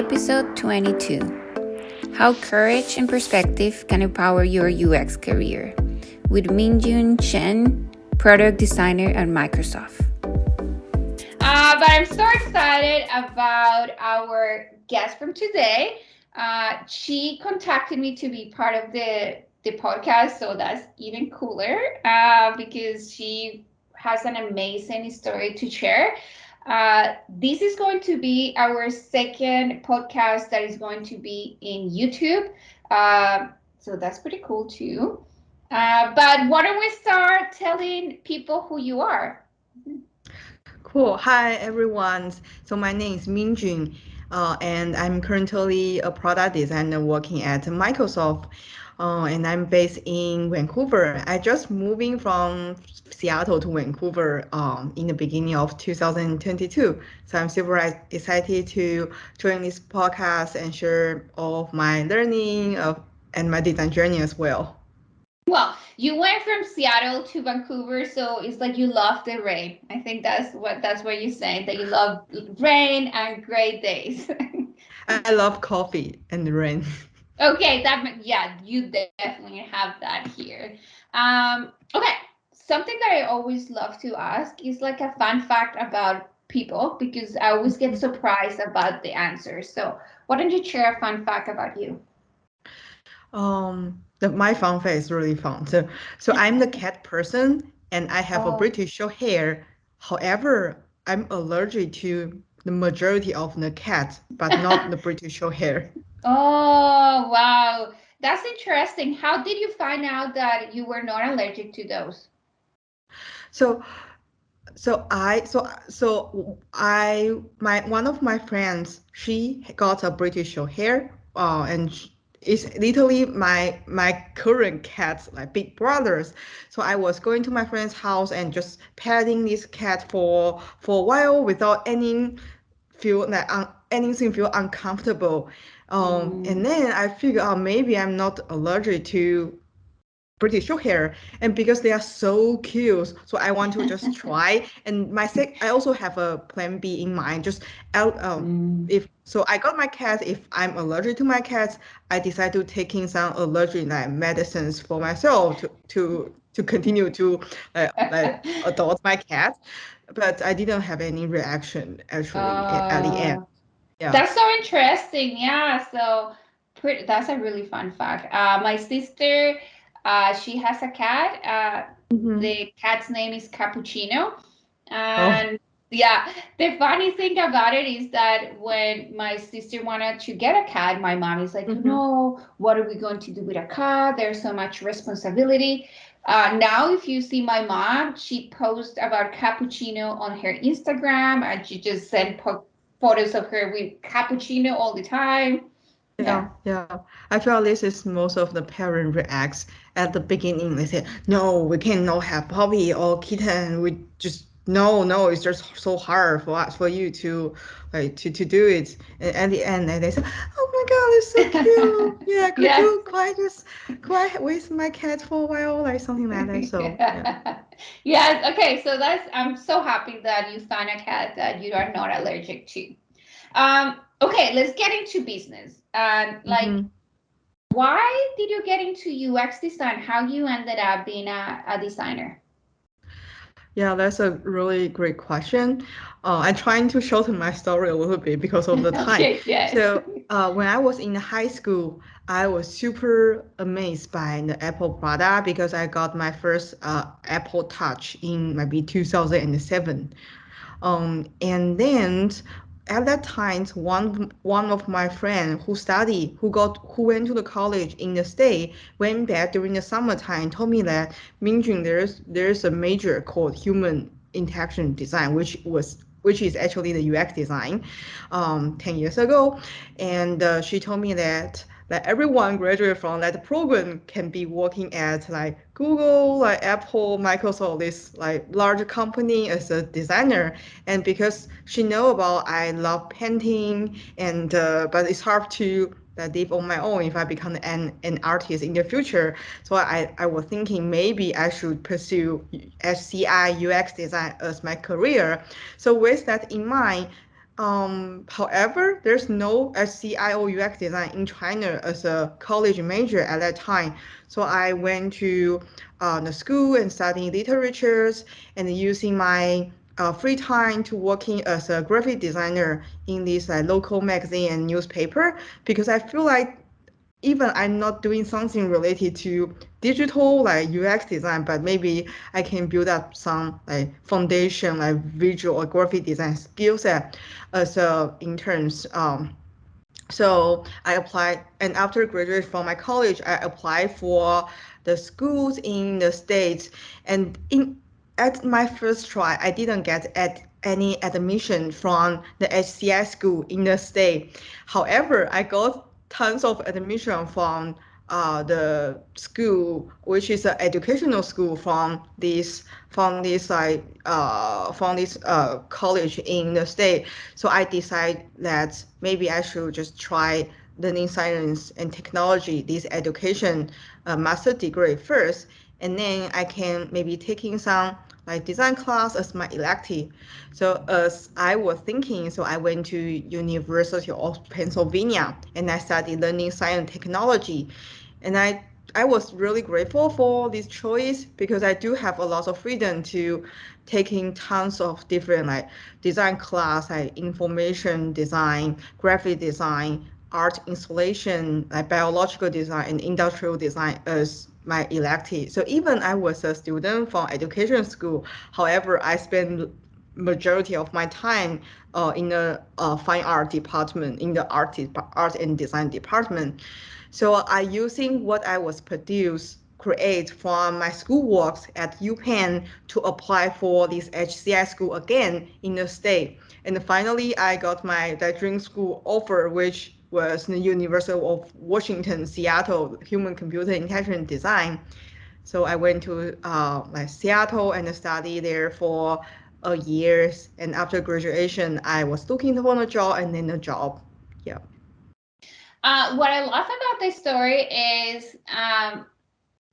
episode 22: How Courage and Perspective Can Empower Your UX Career, with Minjun product designer at Microsoft. But I'm so excited about our guest from today. She contacted me to be part of the podcast, so that's even cooler because she has an amazing story to share. This is going to be our second podcast that is going to be in YouTube. So that's pretty cool too. But why don't we start telling people who you are? Cool. Hi, everyone. So my name is Minjun, and I'm currently a product designer working at Microsoft, and I'm based in Vancouver. I just moving from Seattle to Vancouver in the beginning of 2022. So I'm super excited to join this podcast and share all of my learning and my design journey as well. Well, you went from Seattle to Vancouver, so it's like you love the rain. I think that's what you're saying, that you love rain and great days. I love coffee and rain. Okay, yeah, you definitely have that here. Okay, something that I always love to ask is like a fun fact about people because I always get surprised about the answers. So, why don't you share a fun fact about you? My fun fact is really fun. So I'm the cat person, and I have a Oh. British short hair. However, I'm allergic to the majority of the cats, but not the British short hair. Oh, wow. That's interesting. How did you find out that you were not allergic to those? So my one of my friends, she got a British short hair, and it's literally my current cats, like big brothers. So I was going to my friend's house and just petting this cat for a while without anything feel uncomfortable. And Mm. then I figured out maybe I'm not allergic to British short hair, and because they are so cute, so I want to just try. And I also have a plan B in mind. Mm. If so, I got my cat. If I'm allergic to my cats, I decide to taking some allergic like medicines for myself to continue to adopt my cat. But I didn't have any reaction actually at the end. Uh, Yeah. that's so interesting. Yeah, so that's a really fun fact. My sister, she has a cat. Hmm. The cat's name is Cappuccino. Oh. And yeah, the funny thing about it is that when my sister wanted to get a cat, my mom is like, Hmm. no, what are we going to do with a cat? There's so much responsibility. Now, if you see my mom, she posts about Cappuccino on her Instagram, and she just sent photos of her with Cappuccino all the time. Yeah. Yeah, yeah. I feel this is most of the parent reacts at the beginning. They say, "No, we cannot have puppy or kitten. We just no. It's just so hard for us, for you to to do it." And at the end, they say, "Oh my God, it's so cute. Yeah, could Yes. you quiet with my cat for a while, like something like that." So yeah. Yes. Okay. So I'm so happy that you found a cat that you are not allergic to. Okay, let's get into business. Like, Mm-hmm. why did you get into UX design? How you ended up being a designer? Yeah, that's a really great question. I'm trying to shorten my story a little bit because of the time. Okay, yes. So, when I was in high school, I was super amazed by the Apple product because I got my first Apple Touch in maybe 2007. And then at that time, one of my friend who went to the college in the state went back during the summertime told me that Minjun there's a major called human interaction design, which is actually the UX design, 10 years ago, and she told me that everyone graduate from that program can be working at like Google, like Apple, Microsoft, this like large company as a designer. And because she know about I love painting, and but it's hard to live on my own if I become an artist in the future. So I was thinking maybe I should pursue SCI UX design as my career. So with that in mind, However, there's no SCIO UX design in China as a college major at that time. So I went to the school and studying literatures and using my free time to working as a graphic designer in this local magazine and newspaper because I feel like even I'm not doing something related to digital like UX design, but maybe I can build up some like foundation like visual or graphic design skill set as a interns. So I applied, and after graduate from my college, I applied for the schools in the States. And in at my first try, I didn't get any admission from the HCI school in the state. However, I got tons of admission from the school, which is an educational school from this college in the state. So I decided that maybe I should just try learning science and technology, this education master degree first, and then I can maybe taking some like design class as my elective. So as I was thinking, so I went to University of Pennsylvania and I studied learning science and technology. And I was really grateful for this choice because I do have a lot of freedom to taking tons of different like design class, like information design, graphic design, art installation, like biological design and industrial design as my elective. So even I was a student from education school, however, I spent majority of my time in the fine art department, in the art and design department. So I using what I was produced, create from my school works at UPenn to apply for this HCI school again in the state. And finally, I got my dream school offer, which was the University of Washington, Seattle, Human Computer Intelligent Design. So I went to like Seattle and studied there for a years. And after graduation, I was looking for a job and then a job. Yeah. What I love about this story is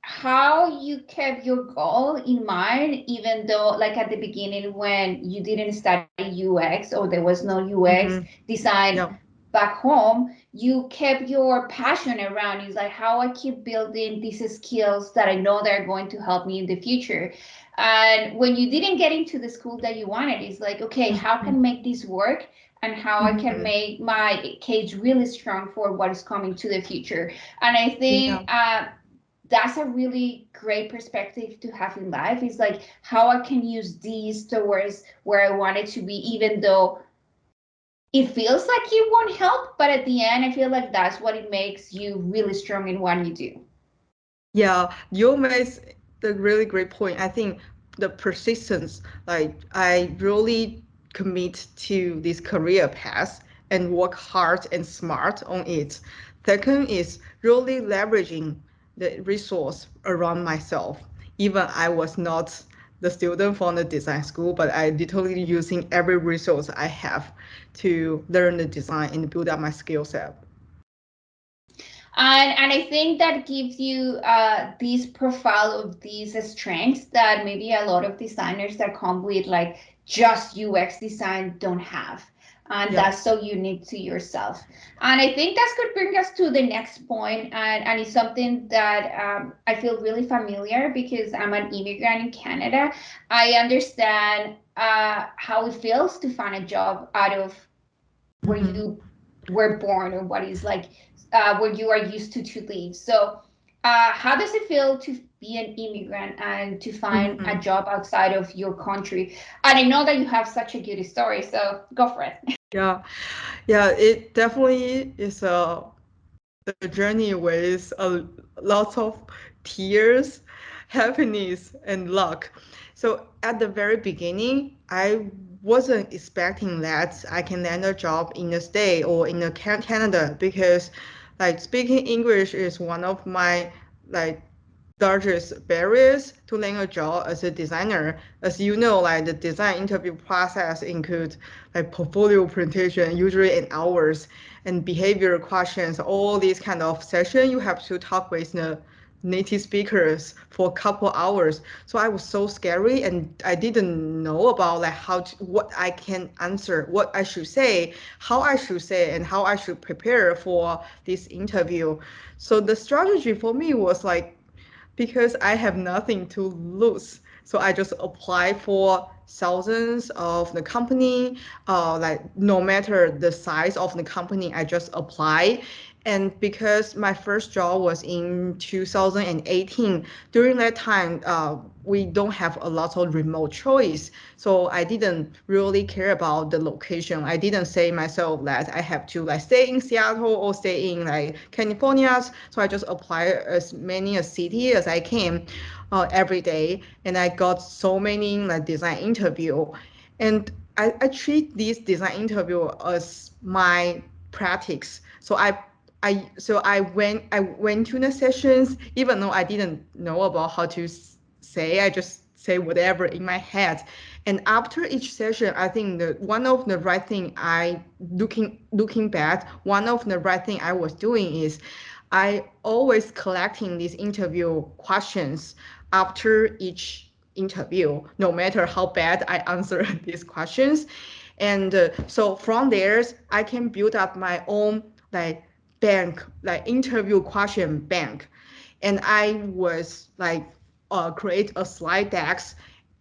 how you kept your goal in mind, even though, like at the beginning, when you didn't study UX or there was no UX Mm-hmm. design Yeah. back home, you kept your passion around. It's like how I keep building these skills that I know they're going to help me in the future. And when you didn't get into the school that you wanted, it's like, okay, how can I make this work? And how I can Mm-hmm. make my case really strong for what is coming to the future. And I Yeah. think that's a really great perspective to have in life. Is like how I can use these towards where I want it to be, even though it feels like it won't help, but at the end I feel like that's what it makes you really strong in what you do. Yeah, you made the really great point. I think the persistence, like I really commit to this career path and work hard and smart on it. Second is really leveraging the resource around myself. Even I was not the student from the design school, but I literally using every resource I have to learn the design and build up my skill set. And I think that gives you this profile of these strengths that maybe a lot of designers that come with like just UX design don't have. And Yeah. that's so unique to yourself. And I think that's could bring us to the next point, and it's something that I feel really familiar because I'm an immigrant in Canada. I understand how it feels to find a job out of where Mm-hmm. you were born or what is like where you are used to live. So, how does it feel to be an immigrant and to find a Mm-hmm. job outside of your country? And I know that you have such a good story, so go for it. Yeah. Yeah, it definitely is a journey with a lot of tears, happiness, and luck. So at the very beginning, I wasn't expecting that I can land a job in the state or in the Canada because like speaking English is one of my like largest barriers to land a job as a designer. As you know, like the design interview process includes like portfolio presentation, usually in hours, and behavioral questions, all these kind of session you have to talk with native speakers for a couple hours. So I was so scary and I didn't know about like what I can answer, what I should say, how I should say, and how I should prepare for this interview. So the strategy for me was like, because I have nothing to lose. So I just apply for thousands of the company, like no matter the size of the company, I just apply. And because my first job was in 2018, during that time, we don't have a lot of remote choice. So I didn't really care about the location. I didn't say myself that I have to like stay in Seattle or stay in like California. So I just apply as many a city as I can every day. And I got so many like design interview. And I treat this design interview as my practice. So I went to the sessions even though I didn't know about how to say. I just say whatever in my head. And after each session, I think the one of the right thing I looking back, one of the right thing I was doing is I always collecting these interview questions after each interview, no matter how bad I answer these questions. And so from there, I can build up my own like bank, like interview question bank. And I was like create a slide decks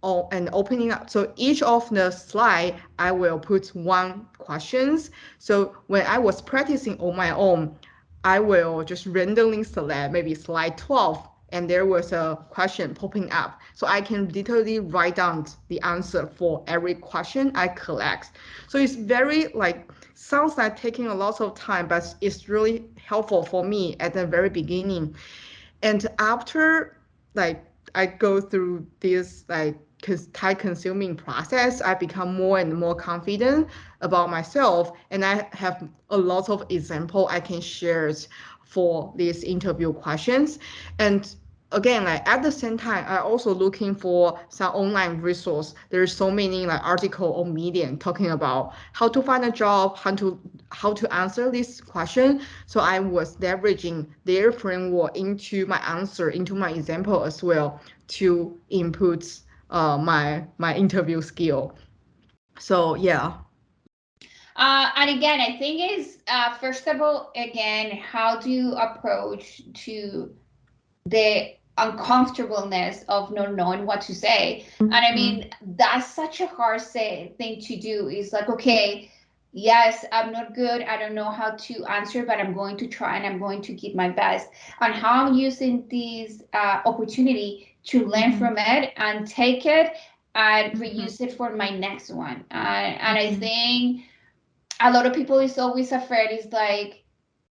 and opening up. So each of the slide, I will put one questions. So when I was practicing on my own, I will just randomly select maybe slide 12 and there was a question popping up. So I can literally write down the answer for every question I collect. So it's very like, sounds like taking a lot of time, but it's really helpful for me at the very beginning. And after like I go through this like time consuming process, I become more and more confident about myself. And I have a lot of example I can share for these interview questions. And again, like at the same time, I also looking for some online resource. There's so many like article on Medium talking about how to find a job, how to answer this question. So I was leveraging their framework into my answer, into my example as well to input my interview skill. So yeah. And again, I think is first of all, again, how do you approach to the uncomfortableness of not knowing what to say? And I Mhm. mean, that's such a hard thing to do. It's like, okay, yes, I'm not good. I don't know how to answer, but I'm going to try and I'm going to give my best. And how I'm using this opportunity to learn Mhm. from it and take it and Mhm. reuse it for my next one. And I Mhm. think a lot of people is always afraid. Is like,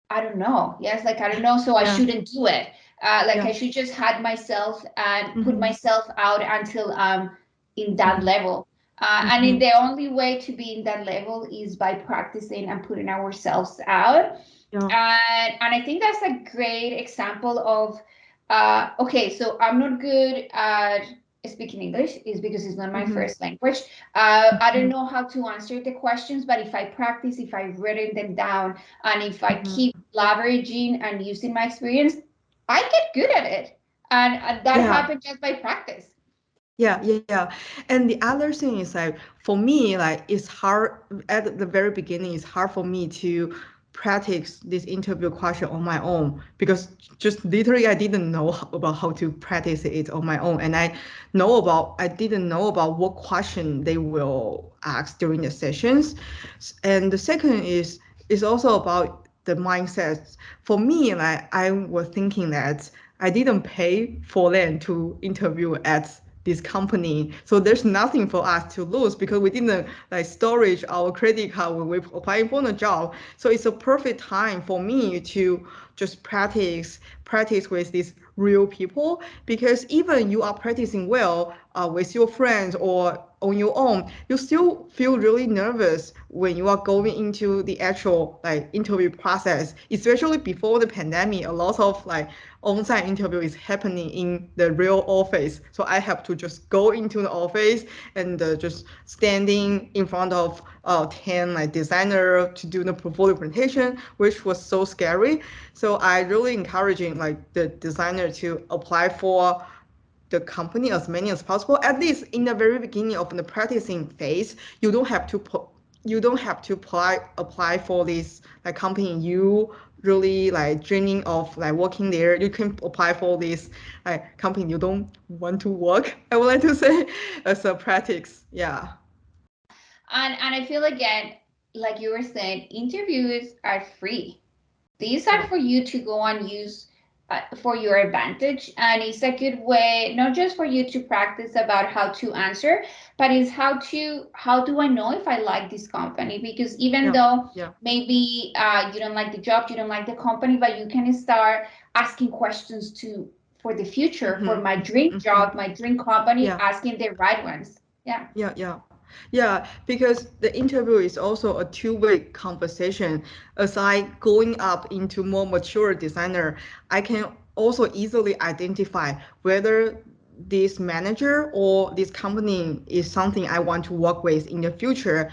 I don't know. Yes, like I don't know, so I Yeah. shouldn't do it. Like Yeah. I should just hide myself and put Mhm. myself out until I'm in that Mhm. level. And in Mhm. the only way to be in that level is by practicing and putting ourselves out. Yeah. And I think that's a great example of okay, so I'm not good at speaking English is because it's not my Mhm. first language. I don't Mhm. know how to answer the questions, but if I practice, if I written them down, and if I Mhm. keep leveraging and using my experience, I get good at it. And that Yeah. happened just by practice. Yeah, yeah. And the other thing is like for me, like it's hard at the very beginning, it's hard for me to practice this interview question on my own because just literally I didn't know about how to practice it on my own. And I didn't know about what question they will ask during the sessions. And the second is also about the mindset. For me, like I was thinking that I didn't pay for them to interview at this company. So there's nothing for us to lose because we didn't like storage our credit card when we're applying for the job. So it's a perfect time for me to just practice with these real people because even you are practicing well with your friends or on your own, you still feel really nervous when you are going into the actual like interview process, especially before the pandemic. A lot of like on-site interview is happening in the real office. So I have to just go into the office and just standing in front of 10 like designer to do the portfolio presentation, which was so scary. So I really encouraging like the designer to apply for the company as many as possible. At least in the very beginning of the practicing phase, you don't have to apply for this like company you really like dreaming of like working there. You can apply for this like company you don't want to work. I would like to say as a practice. Yeah. And I feel again, like you were saying, interviews are free. These are Yeah. for you to go and use for your advantage, and it's a good way not just for you to practice about how to answer, but it's how do I know if I like this company? Because even Yeah. though Yeah. maybe you don't like the job, you don't like the company, but you can start asking questions to for the future, for Mm-hmm. my dream Mm-hmm. job, my dream company, Yeah. asking the right ones. Yeah. Yeah, yeah. Yeah, because the interview is also a two-way conversation. As I going up into more mature designer, I can also easily identify whether this manager or this company is something I want to work with in the future,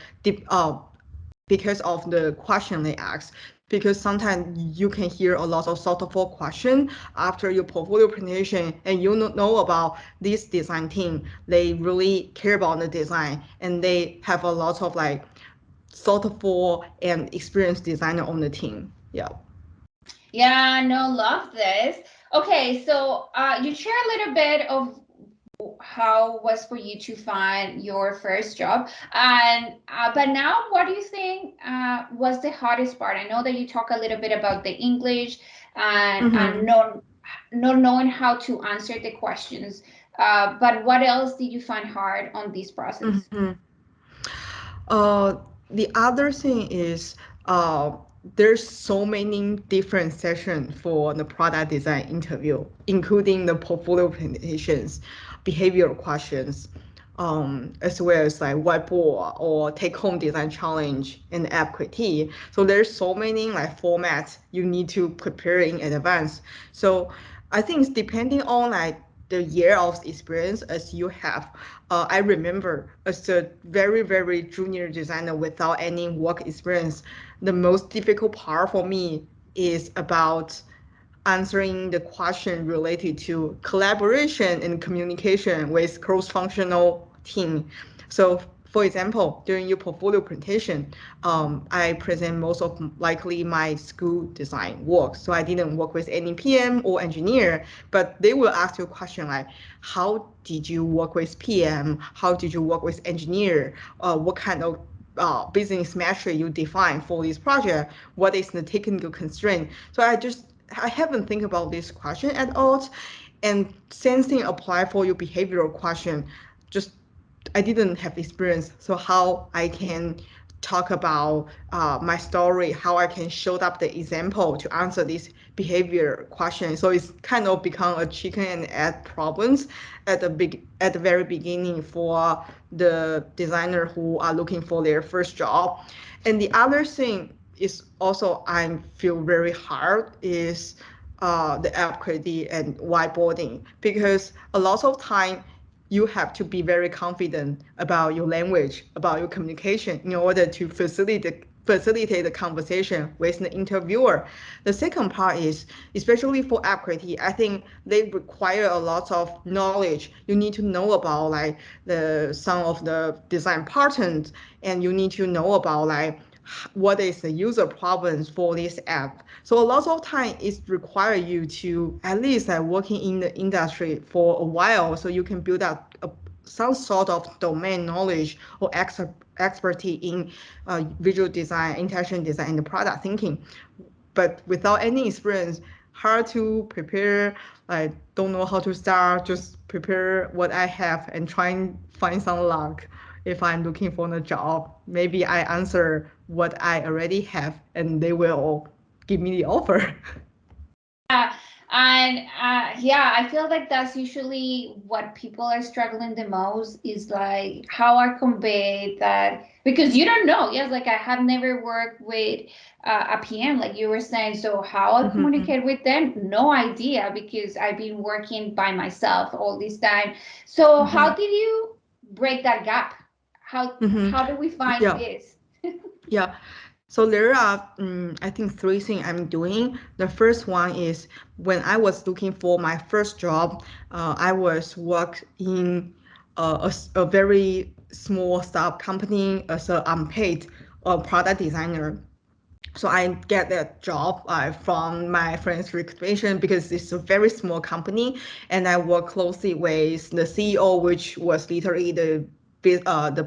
because of the question they ask. Because sometimes you can hear a lot of thoughtful question after your portfolio presentation, and you know about this design team. They really care about the design, and they have a lot of like thoughtful and experienced designer on the team. Yeah. Yeah, no, love this. Okay, so you share a little bit of how was for you to find your first job, and but now, what do you think was the hardest part? I know that you talk a little bit about the English and Mm-hmm. not knowing how to answer the questions. But what else did you find hard on this process? Mm-hmm. Uh, the other thing is there's so many different sessions for the product design interview, including the portfolio presentations, behavioral questions, as well as like whiteboard or take-home design challenge and app critique. So there's so many like formats you need to prepare in advance. So I think it's depending on like the year of experience as you have. I remember as a very, very junior designer without any work experience, the most difficult part for me is about answering the question related to collaboration and communication with cross-functional team. So, for example, during your portfolio presentation, I present most of likely my school design work. So I didn't work with any PM or engineer, but they will ask you a question like, how did you work with PM? How did you work with engineer? What kind of business metric you define for this project? What is the technical constraint? So I haven't think about this question at all, and sensing apply for your behavioral question, just I didn't have experience, so how I can talk about my story, how I can show up the example to answer this behavior question. So it's kind of become a chicken and egg problems at the very beginning for the designer who are looking for their first job. And the other thing is also I feel very hard is the app critique and whiteboarding, because a lot of time you have to be very confident about your language, about your communication in order to facilitate the conversation with the interviewer. The second part is, especially for app critique, I think they require a lot of knowledge. You need to know about like the some of the design patterns, and you need to know about like what is the user problems for this app. So a lot of time it require you to at least like working in the industry for a while, so you can build up some sort of domain knowledge or expertise in visual design, intention design, and the product thinking. But without any experience, hard to prepare. I don't know how to start. Just prepare what I have and try and find some luck. If I'm looking for a job, maybe I answer what I already have, and they will give me the offer. Yeah, And yeah, I feel like that's usually what people are struggling the most is like how I convey that because you don't know. Yes, like I have never worked with a PM, like you were saying. So how I Mm-hmm. communicate with them, no idea because I've been working by myself all this time. So Mm-hmm. how did you break that gap? Mm-hmm. How do we find Yeah. this? Yeah. So there are, I think, three things I'm doing. The first one is when I was looking for my first job, I was worked in a very small startup company as an unpaid product designer. So I get that job from my friend's recommendation because it's a very small company, and I work closely with the CEO, which was literally the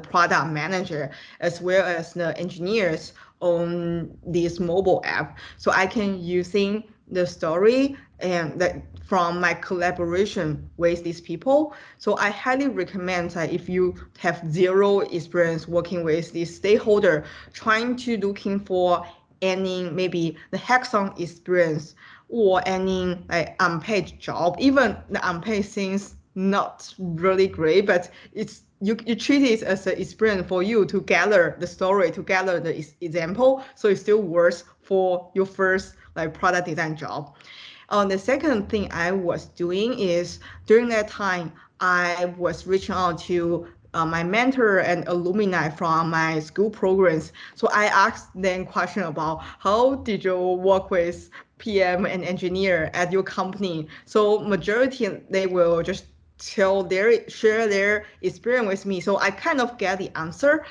product manager, as well as the engineers on this mobile app. So I can using the story and that from my collaboration with these people. So I highly recommend that if you have zero experience working with this stakeholder, trying to looking for any maybe the hackathon experience or any like unpaid job, even the unpaid things not really great, but you treat it as an experience for you to gather the story, to gather the example, so it's still worth for your first like product design job. The second thing I was doing is during that time, I was reaching out to my mentor and alumni from my school programs. So I asked them question about how did you work with PM and engineer at your company? So majority they will just share their experience with me. So I kind of get the answer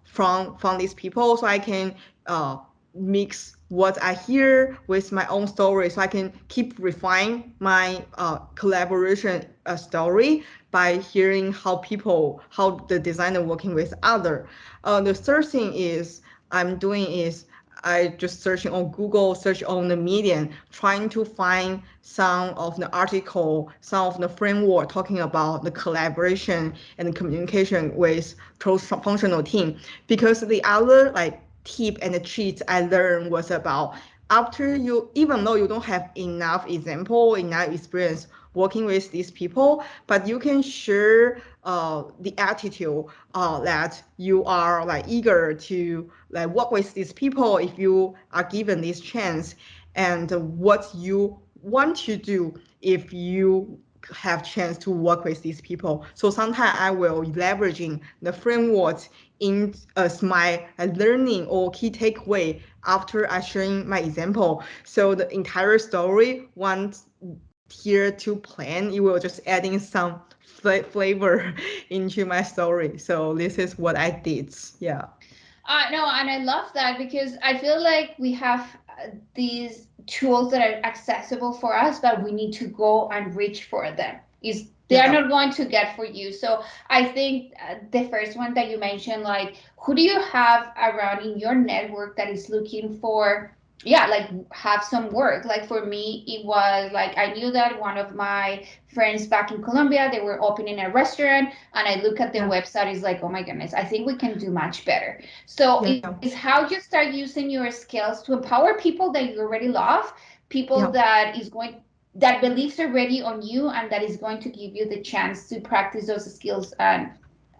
from these people, so I can uh, mix what I hear with my own story, so I can keep refine my collaboration story by hearing how the designer working with other. The third thing is I'm doing is I just searching on Google, search on the Medium, trying to find some of the article, some of the framework talking about the collaboration and the communication with cross-functional team. Because the other like tip and the cheat I learned was about after you, even though you don't have enough example, enough experience working with these people, but you can share the attitude that you are like eager to like work with these people if you are given this chance, and what you want to do if you have chance to work with these people. So sometimes I will leveraging the frameworks in as my learning or key takeaway after I sharing my example. So the entire story once here to plan, you will just adding some flavor into my story. So this is what I did. Yeah. No, and I love that because I feel like we have these tools that are accessible for us, but we need to go and reach for them. Is they are Yeah. not going to get for you. So I think the first one that you mentioned, like who do you have around in your network that is looking for, yeah, like have some work. Like for me, it was like I knew that one of my friends back in Colombia, they were opening a restaurant, and I look at their Yeah. website, it's like, oh my goodness, I think we can do much better. So Yeah. it's how you start using your skills to empower people that you already love, people Yeah. that believes already on you and that is going to give you the chance to practice those skills and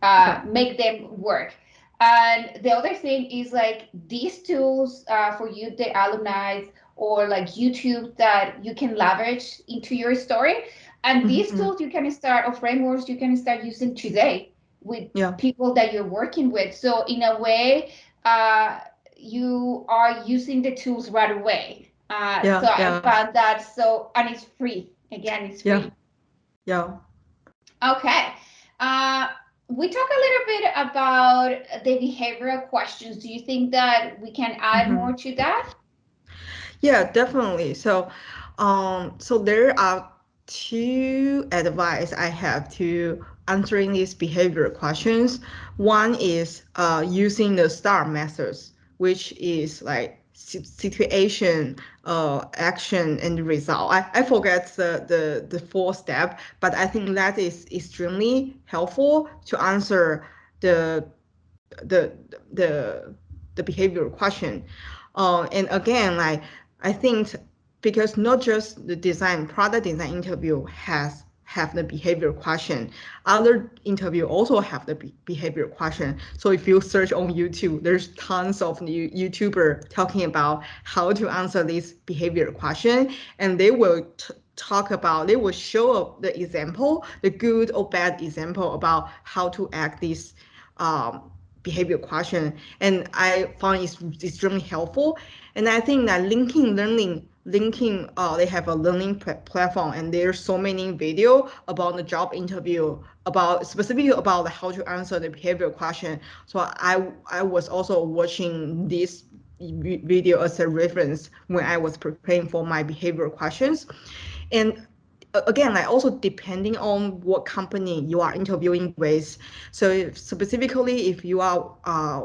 Yeah. make them work. And the other thing is like these tools for you, the alumni or like YouTube that you can leverage into your story. And these Mm-hmm. tools you can start, or frameworks you can start using today with Yeah. people that you're working with. So in a way, uh, you are using the tools right away. So Yeah. I Yeah. found that so, and it's free. Again, it's Yeah. free. Yeah. Okay. Uh, we talk a little bit about the behavioral questions. Do you think that we can add Mm-hmm. more to that? Yeah, definitely. So there are two advice I have to answering these behavior questions. One is using the STAR methods, which is like situation, action, and result. I forget the fourth step, but I think that is extremely helpful to answer the the the the behavioral question. And again, like I think because not just the design product design interview have the behavior question, other interview also have the behavior question. So if you search on YouTube, there's tons of new YouTuber talking about how to answer this behavior question, and they will they will show the example, the good or bad example about how to act this um, behavior question. And I found it's extremely helpful. And I think that they have a learning platform, and there's so many video about the job interview, about specifically about how to answer the behavior question. So I was also watching this video as a reference when I was preparing for my behavioral questions. And again, like also depending on what company you are interviewing with. So specifically, if you are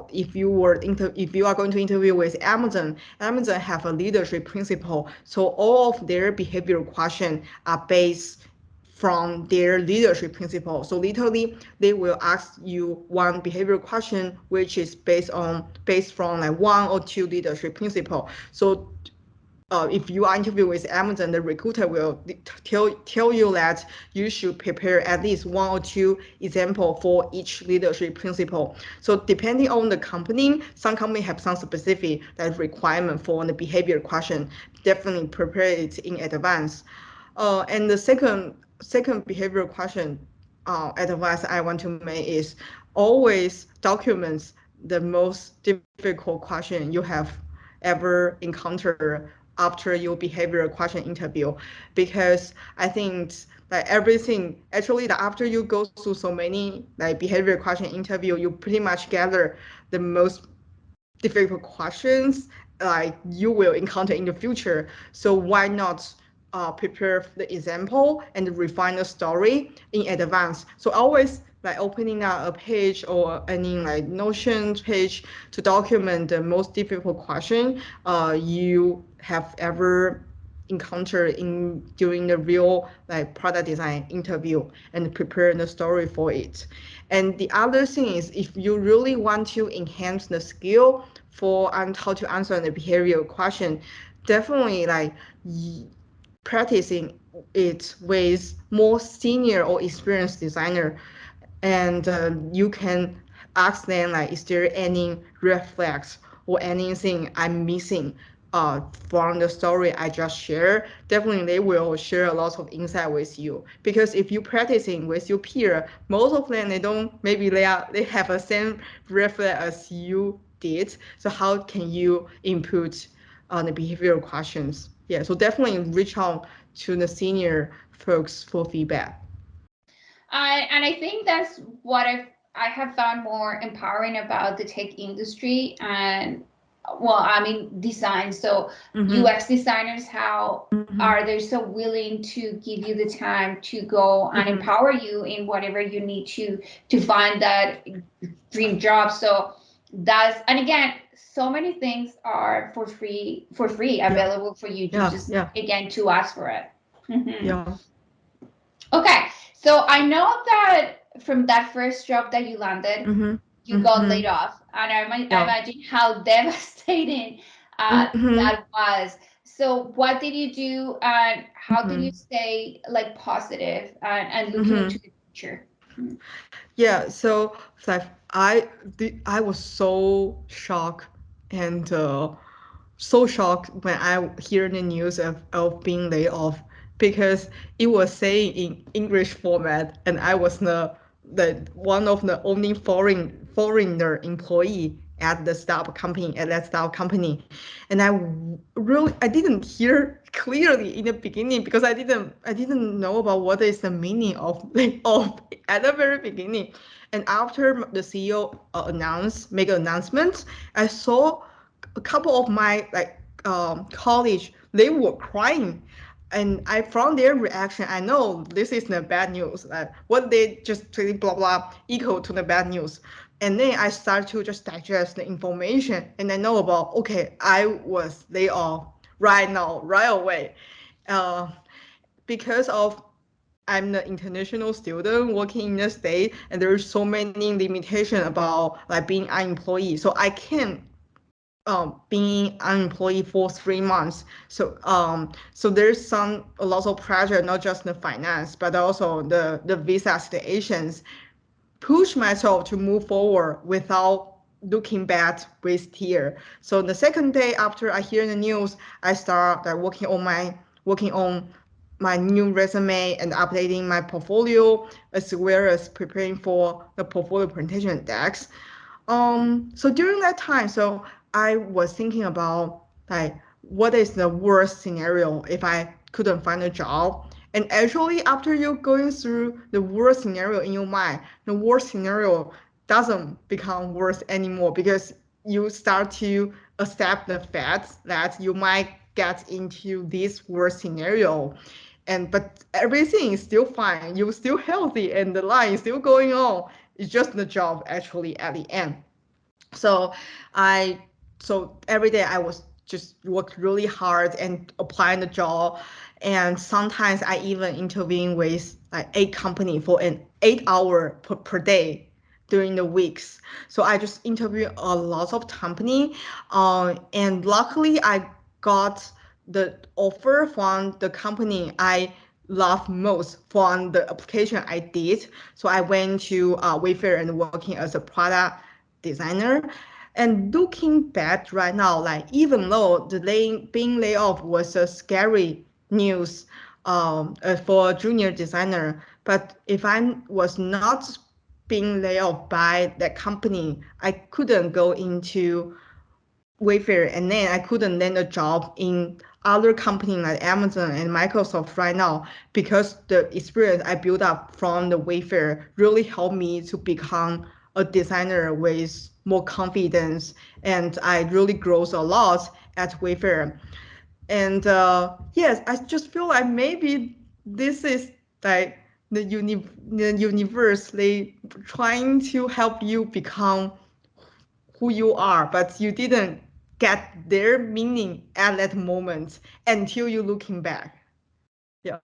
going to interview with Amazon have a leadership principle. So all of their behavioral questions are based from their leadership principle. So literally, they will ask you one behavioral question, which is based from like one or two leadership principle. So if you are interviewing with Amazon, the recruiter will tell you that you should prepare at least one or two example for each leadership principle. So depending on the company, some company have some specific like requirement for the behavior question. Definitely prepare it in advance. And the second behavioral question advice I want to make is always documents the most difficult question you have ever encountered after your behavioral question interview, because I think like everything actually after you go through so many like behavioral question interview, you pretty much gather the most difficult questions like you will encounter in the future. So why not prepare the example and refine the story in advance? So always like opening up a page or any like Notion page to document the most difficult question you have ever encountered in during the real like product design interview, and prepare the story for it. And the other thing is, if you really want to enhance the skill for how to answer the behavioral question, definitely like practicing it with more senior or experienced designer, and you can ask them like, is there any red flags or anything I'm missing from the story I just shared? Definitely they will share a lot of insight with you, because if you practicing with your peer, most of them they have the same red flag as you did. So how can you input on the behavioral questions? Yeah, so definitely reach out to the senior folks for feedback. And I think that's what I have found more empowering about the tech industry, and well, I mean design. So Mm-hmm. UX designers, how Mm-hmm. are they so willing to give you the time to go and Mm-hmm. empower you in whatever you need to find that dream job. So that's, and again, so many things are for free Yeah, available for you to yeah, just yeah, again to ask for it. Mhm. yeah. Okay, so I know that from that first job that you landed, Mm-hmm. you got laid Mm-hmm. off, and I Yeah. imagine how devastating Mm-hmm. that was. So, what did you do, and how did you Mm-hmm. stay like positive and looking Mm-hmm. into the future? Mm. Yeah, so like I was so shocked and so shocked when I hear the news of being laid off, because it was saying in English format, and I was the one of the only foreigner employee at that startup company. And I didn't hear clearly in the beginning, because I didn't know about what is the meaning of laid off at the very beginning. And after the CEO make an announcement, I saw a couple of my college, they were crying, and I from their reaction I know this is the bad news, what they just say blah blah equal to the bad news. And then I start to just digest the information, and I know about, okay, I was laid off right now, right away, uh, because of I'm the international student working in the state, and there's so many limitations about like being an employee. So I can't being unemployed for 3 months. So there's a lot of pressure, not just the finance, but also the visa situations. Push myself to move forward without looking back with tear. So the second day after I hear the news, I start like working on my new resume and updating my portfolio, as well as preparing for the portfolio presentation decks. So during that time, so I was thinking about like what is the worst scenario if I couldn't find a job. And actually, after you going through the worst scenario in your mind, the worst scenario doesn't become worse anymore because you start to accept the fact that you might get into this worst scenario. And but everything is still fine. You're still healthy and the line is still going on. It's just the job actually at the end. So I so every day I was just worked really hard and applying the job, and sometimes I even interviewing with like 8 company for an 8 hour per day during the weeks. So I just interview a lot of company, and luckily I got the offer from the company I love most from the application I did. So I went to Wayfair and working as a product designer. And looking back right now, like even though being laid off was a scary news for a junior designer, but if I was not being laid off by that company, I couldn't go into Wayfair, and then I couldn't land a job in other companies like Amazon and Microsoft right now because the experience I built up from the Wayfair really helped me to become a designer with more confidence, and I really grow a lot at Wayfair. And yes, I just feel like maybe this is like the universe they trying to help you become who you are, but you didn't get their meaning at that moment until you looking back. Yeah.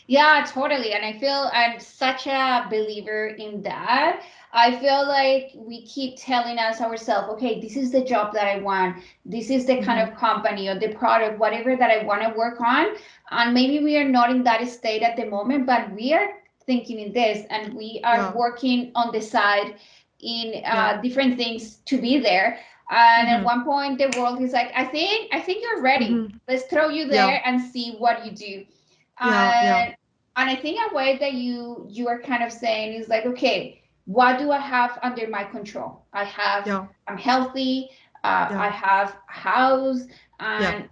Yeah, totally. And I feel I'm such a believer in that. I feel like we keep telling us ourselves, okay, this is the job that I want. This is the kind Mm-hmm. of company or the product, whatever that I want to work on. And maybe we are not in that state at the moment, but we are thinking in this and we are Yeah. working on the side in Yeah. different things to be there. And at Mm-hmm. one point, the world is like, I think you're ready. Mm-hmm. Let's throw you Yeah. there and see what you do. Yeah. Yeah. And I think a way that you are kind of saying is like, okay, what do I have under my control? Yeah. I'm healthy, I Yeah. have a house, Yeah. and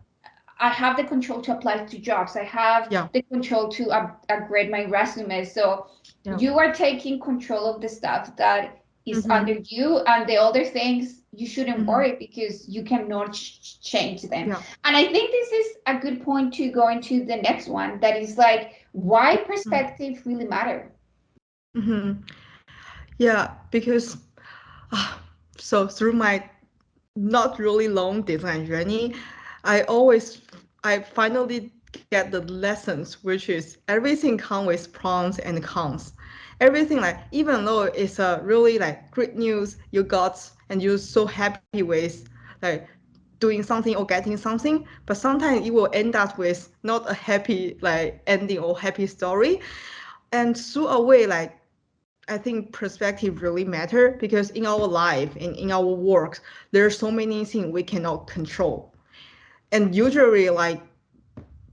I have the control to apply to jobs. I have Yeah. the control to upgrade my resume. So Yeah. you are taking control of the stuff that is under Mm-hmm. you, and the other things you shouldn't Mm-hmm. worry because you cannot change them. Yeah. And I think this is a good point to go into the next one. That is like why Mm-hmm. perspective really matter. Mm-hmm. Yeah, because uh, so through my not really long design journey, I always I finally get the lessons, which is everything comes with pros and cons. Everything like even though it's a really like great news you got and you're so happy with like doing something or getting something, but sometimes it will end up with not a happy like ending or happy story. And through a way like I think perspective really matter because in our life and in our work, there are so many things we cannot control. And usually, like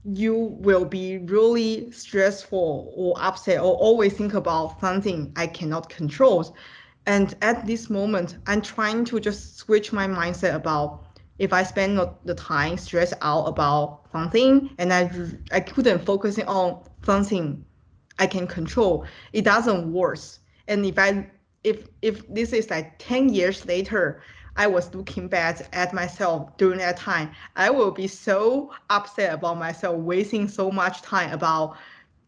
you will be really stressful or upset or always think about something I cannot control. And at this moment, I'm trying to just switch my mindset about if I spend the time stressed out about something and I couldn't focus on something I can control, it doesn't work. And if this is like 10 years later, I was looking back at myself during that time, I will be so upset about myself wasting so much time about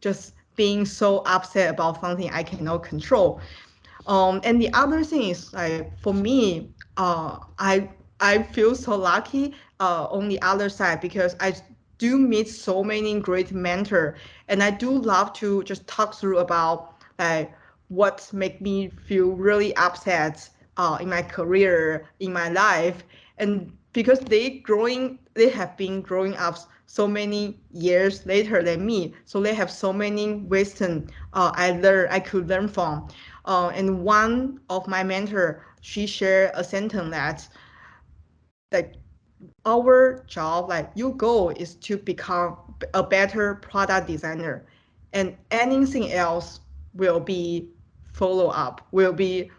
just being so upset about something I cannot control. And the other thing is like for me, I feel so lucky on the other side because I do meet so many great mentor, and I do love to just talk through about like what make me feel really upset in my career, in my life, and because they have been growing up so many years later than me, so they have so many wisdom I could learn from. And one of my mentor, she shared a sentence that our job, like your goal is to become a better product designer, and anything else will be follow up, will be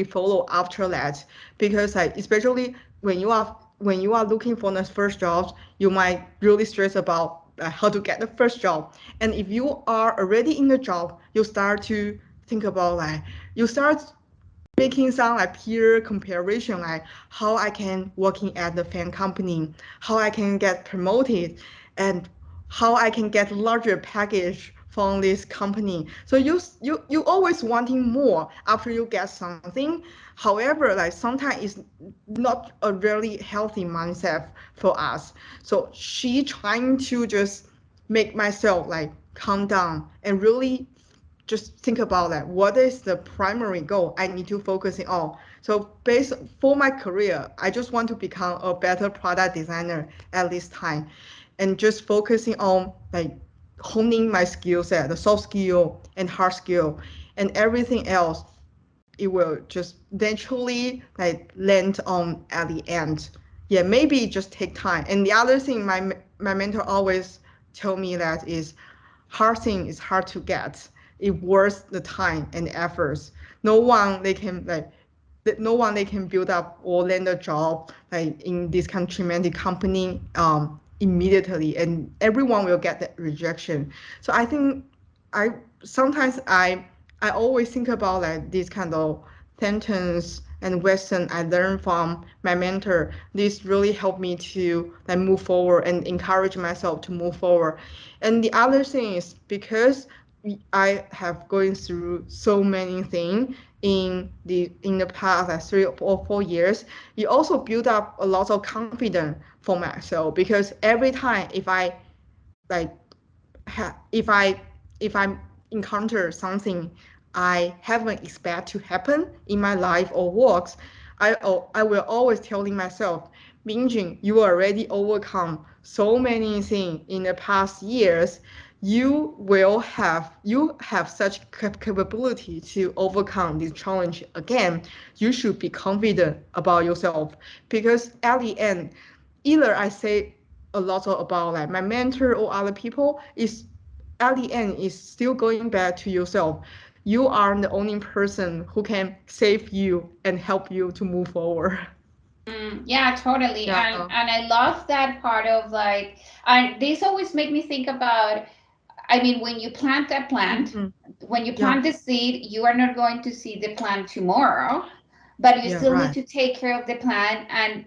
follow after that. Because like especially when you are looking for the first jobs, you might really stress about how to get the first job. And if you are already in the job, you start to think about like you start making some like peer comparison, like how I can working at the fan company, how I can get promoted, and how I can get larger package from this company. So you always wanting more after you get something. However, like sometimes it's not a really healthy mindset for us. So she trying to just make myself like calm down and really just think about that. What is the primary goal I need to focus on? So based for my career, I just want to become a better product designer at this time, and just focusing on like honing my skill set, the soft skill and hard skill, and everything else. It will just eventually like land on at the end. Yeah, maybe just take time. And the other thing my mentor always tell me that is hard thing is hard to get. It worth the time and efforts. No one they can like no one they can build up or land a job like in this kind of tremendous company immediately, and everyone will get that rejection. So I think I sometimes I always think about like this kind of sentence and lesson I learned from my mentor. This really helped me to like move forward and encourage myself to move forward. And the other thing is because I have going through so many things in the past like 3 or 4 years, it also built up a lot of confidence for myself. Because every time like if I encounter something I haven't expect to happen in my life or works, I will always telling myself, Minjun, you already overcome so many things in the past years. You have such capability to overcome this challenge again. You should be confident about yourself, because at the end, either I say a lot about like my mentor or other people, is at the end is still going back to yourself. You are the only person who can save you and help you to move forward. Yeah, totally. Yeah. And I love that part of like, and this always make me think about, I mean, when you plant a plant, Hmm. when you Yeah. plant the seed, you are not going to see the plant tomorrow, but you Yeah. still need Right. to take care of the plant, and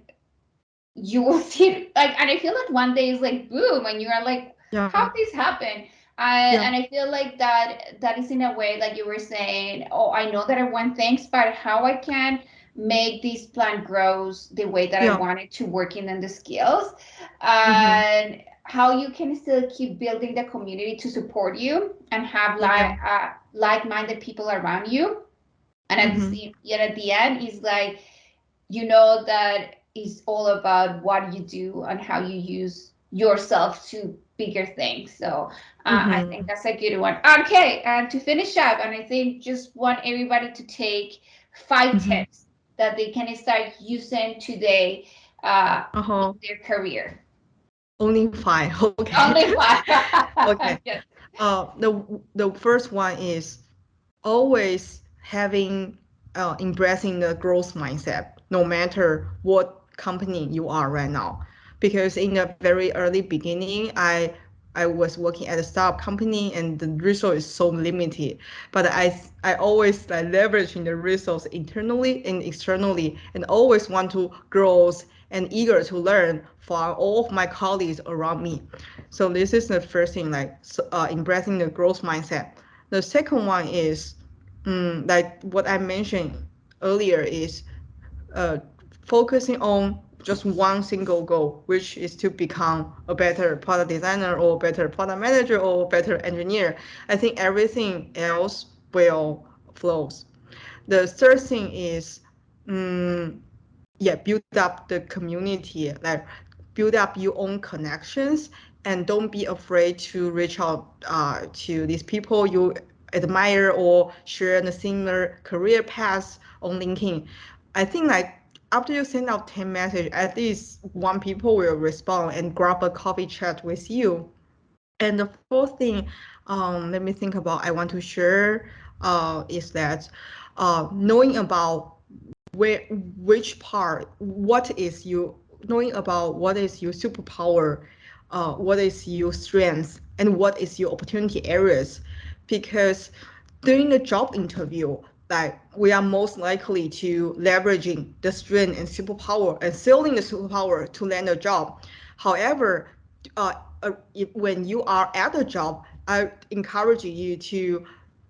you will see like, and I feel like one day is like boom, and you are like, Yeah. how this happen? Yeah. And I feel like that is in a way like you were saying, oh, I know that I want things, but how I can make this plant grows the way that I Yeah. want it to, working on the skills, Hmm. and how you can still keep building the community to support you and have Yeah. like-minded people around you. And at the Hmm. same, yet at the end is like, you know, that is all about what you do and how you use yourself to bigger things. So I Hmm. think that's a good one. Okay, and to finish up, and I think just want everybody to take 5 Hmm. tips that they can start using today in Uh-huh. their career. Only five. Okay. Only five. Okay. Yes. The first one is always having embracing the growth mindset, no matter what company you are right now. Because in the very early beginning, I was working at a startup company and the resource is so limited. But I always like leveraging the resource internally and externally, and always want to grow and eager to learn from all of my colleagues around me. So this is the first thing, like embracing the growth mindset. The second one is like what I mentioned earlier is uh, focusing on just one single goal, which is to become a better product designer or better product manager or better engineer. I think everything else will flows. The third thing is build up the community, like build up your own connections, and don't be afraid to reach out to these people you admire or share the similar career paths on LinkedIn. I think like after you send out 10 messages, at least one people will respond and grab a coffee chat with you. And the fourth thing, let me think about, I want to share is that knowing about where which part, what is you knowing about what is your superpower, what is your strengths, and what is your opportunity areas, because during the job interview, like we are most likely to leveraging the strength and superpower and selling the superpower to land a job. However, uh, when you are at the job, I encourage you to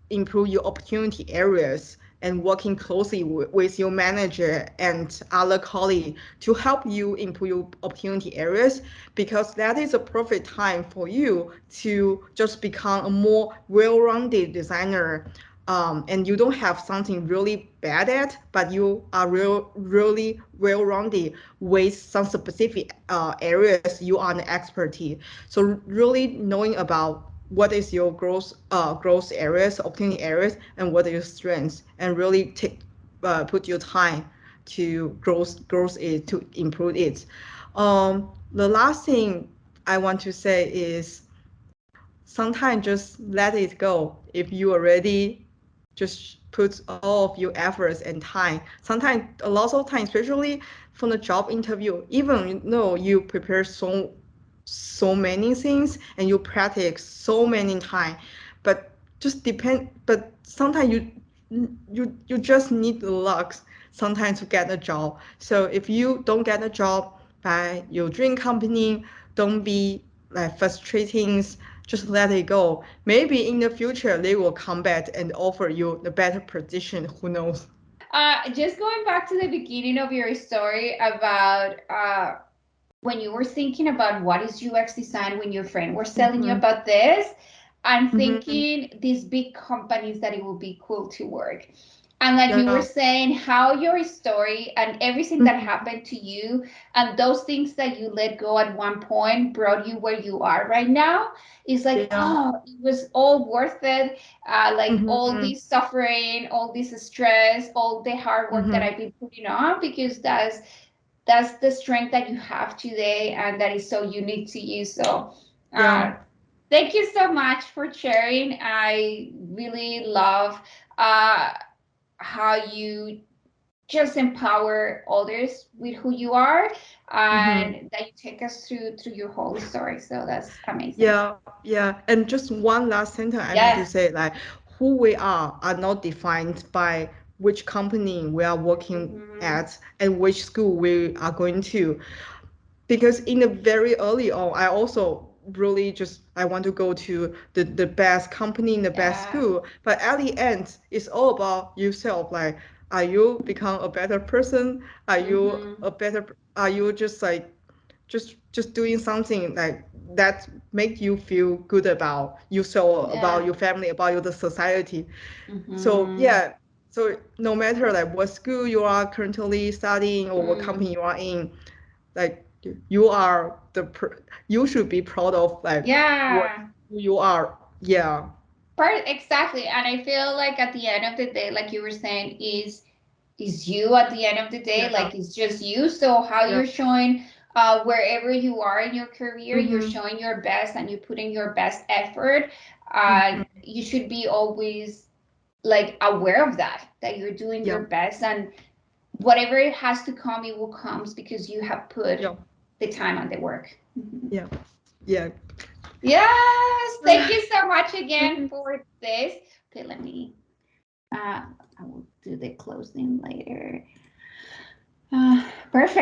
improve your opportunity areas and working closely with your manager and other colleagues to help you improve your opportunity areas, because that is a perfect time for you to just become a more well-rounded designer. And you don't have something really bad at, but you are really well-rounded with some specific areas you are an expertise. So really knowing about what is your growth areas, opportunity areas, and what are your strengths, and really put your time to growth it to improve it. The last thing I want to say is sometimes just let it go. If you already just put all of your efforts and time, sometimes a lot of time, especially from the job interview, even though you prepare so many things and you practice so many time, but just depend. But sometimes you just need the luck sometimes to get a job. So if you don't get a job by your dream company, don't be like frustrating, just let it go. Maybe in the future they will come back and offer you the better position. Who knows? Just going back to the beginning of your story about when you were thinking about what is UX design, when your friend was telling you Mm-hmm. about this, I'm Mm-hmm. thinking these big companies that it would be cool to work. And like you were Yeah. saying, how your story and everything that Mm-hmm. happened to you and those things that you let go at one point brought you where you are right now is like, Yeah. oh, it was all worth it. Like all Mm-hmm. this suffering, all this stress, all the hard work that Mm-hmm. I've been putting on, because that's the strength that you have today and that is so unique to you. So Yeah. uh, thank you so much for sharing. I really love uh, how you just empower others with who you are, Mm-hmm. and that you take us through your whole story. So that's amazing. Yeah, yeah. And just one last sentence I need to Yes. say, like, who we are not defined by which company we are working Hmm. at and which school we are going to. Because in the very early on, I also really just I want to go to the best company in the best Yeah. school. But at the end, it's all about yourself. Like, are you become a better person? Hmm. Are you just like just doing something like that make you feel good about yourself, about Yeah. your family, about your the society. So Hmm. yeah, so no matter like what school you are currently studying or what Mm. company you are in, like you are you should be proud of like what Yeah. who you are. Yeah, Exactly. And I feel like at the end of the day, like you were saying, is you at the end of the day, yeah, like it's just you. So how yeah. you're showing wherever you are in your career, you're Mm-hmm, showing your best and you put in your best effort. mm-hmm, You should be always like aware of that you're doing yeah, your best, and whatever it has to come, it will comes because you have put yeah, the time and the work. Mhm. yeah, yeah. Yes, thank you so much again for this. Okay, let me I will do the closing later. Perfect.